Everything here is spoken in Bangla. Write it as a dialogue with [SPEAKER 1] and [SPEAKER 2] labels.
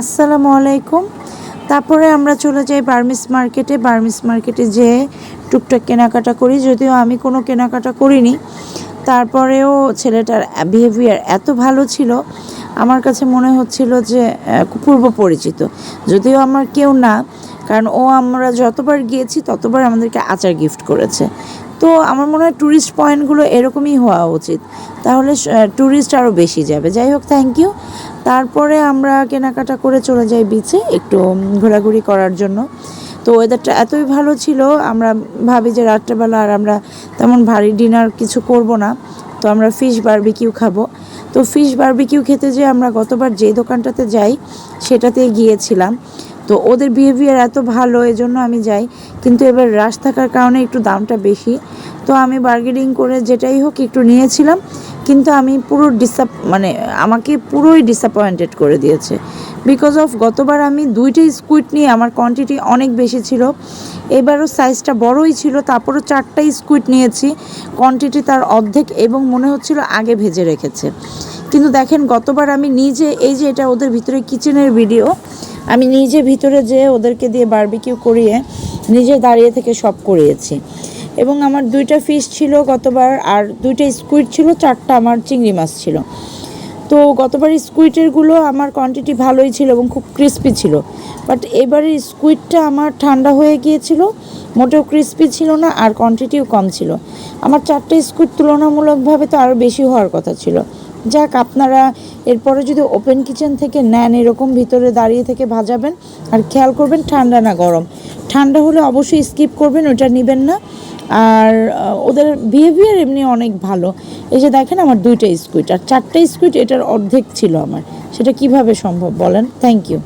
[SPEAKER 1] আসসালামু আলাইকুম। তারপরে আমরা চলে যাই বার্মিস মার্কেটে যেয়ে টুকটাক কেনাকাটা করি। যদিও আমি কোনো কেনাকাটা করিনি, তারপরেও ছেলেটার বিহেভিয়ার এত ভালো ছিল, আমার কাছে মনে হচ্ছিল যে পূর্ব পরিচিত, যদিও আমার কেউ না, কারণ আমরা যতবার গিয়েছি ততবার আমাদেরকে আচার গিফট করেছে। তো আমার মনে হয় ট্যুরিস্ট পয়েন্টগুলো এরকমই হওয়া উচিত, তাহলে ট্যুরিস্ট আরও বেশি যাবে। যাই হোক, থ্যাংক ইউ। তারপরে আমরা কেনাকাটা করে চলে যাই বিচে একটু ঘোরাঘুরি করার জন্য। তো ওয়েদারটা এতই ভালো ছিল, আমরা ভাবি যে রাত্রেবেলা আর আমরা তেমন ভারী ডিনার কিছু করব না, তো আমরা ফিশ বারবিকিউ খাবো। তো ফিশ বারবিকিউ খেতে যেয়ে আমরা গতবার যে দোকানটাতে যাই সেটাতেই গিয়েছিলাম। তো ওদের বিহেভিয়ার এত ভালো, এজন্য আমি যাই, কিন্তু এবার রাশ থাকার কারণে একটু দামটা বেশি। তো আমি বার্গেনিং করে যেটাই হোক একটু নিয়েছিলাম, কিন্তু আমি পুরো আমাকে পুরোই ডিসঅ্যাপয়েন্টেড করে দিয়েছে। বিকজ অফ গতবার আমি 2টা স্কুইড নিয়ে আমার কোয়ান্টিটি অনেক বেশি ছিল, এবারও সাইজটা বড়ই ছিল, তারপরও 4টা স্কুইড নিয়েছি, কোয়ান্টিটি তার অর্ধেক, এবং মনে হচ্ছিল আগে ভেজে রেখেছে। কিন্তু দেখেন, গতবার আমি নিজে, এই যে এটা ওদের ভিতরে কিচেনের ভিডিও, আমি নিজে ভিতরে যেয়ে ওদেরকে দিয়ে বারবিকিউ করিয়ে নিজে দাঁড়িয়ে থেকে সব করিয়েছি। এবং আমার 2টা ফিশ ছিল গতবার, আর 2টা স্কুইড ছিল, 4টা আমার চিংড়ি মাছ ছিল। তো গতবার স্কুইডেরগুলো আমার কোয়ান্টিটি ভালোই ছিল এবং খুব ক্রিস্পি ছিল, বাট এবারের স্কুইডটা আমার ঠান্ডা হয়ে গিয়েছিল, মোটেও ক্রিস্পি ছিল না, আর কোয়ান্টিটিও কম ছিল। আমার 4টা স্কুইড তুলনামূলকভাবে তো আরও বেশি হওয়ার কথা ছিল। যাক, আপনারা এরপরে যদি ওপেন কিচেন থেকে নেন, এরকম ভিতরে দাঁড়িয়ে থেকে ভাজাবেন, আর খেয়াল করবেন ঠান্ডা না গরম। ঠান্ডা হলে অবশ্যই স্কিপ করবেন, ওটা নেবেন না। আর ওদের বিহেভিয়ার এমনি অনেক ভালো। এই যে দেখেন, আমার 2টা স্কুইড আর 4টা স্কুইড, এটার অর্ধেক ছিল আমার। সেটা কিভাবে সম্ভব বলেন? Thank you.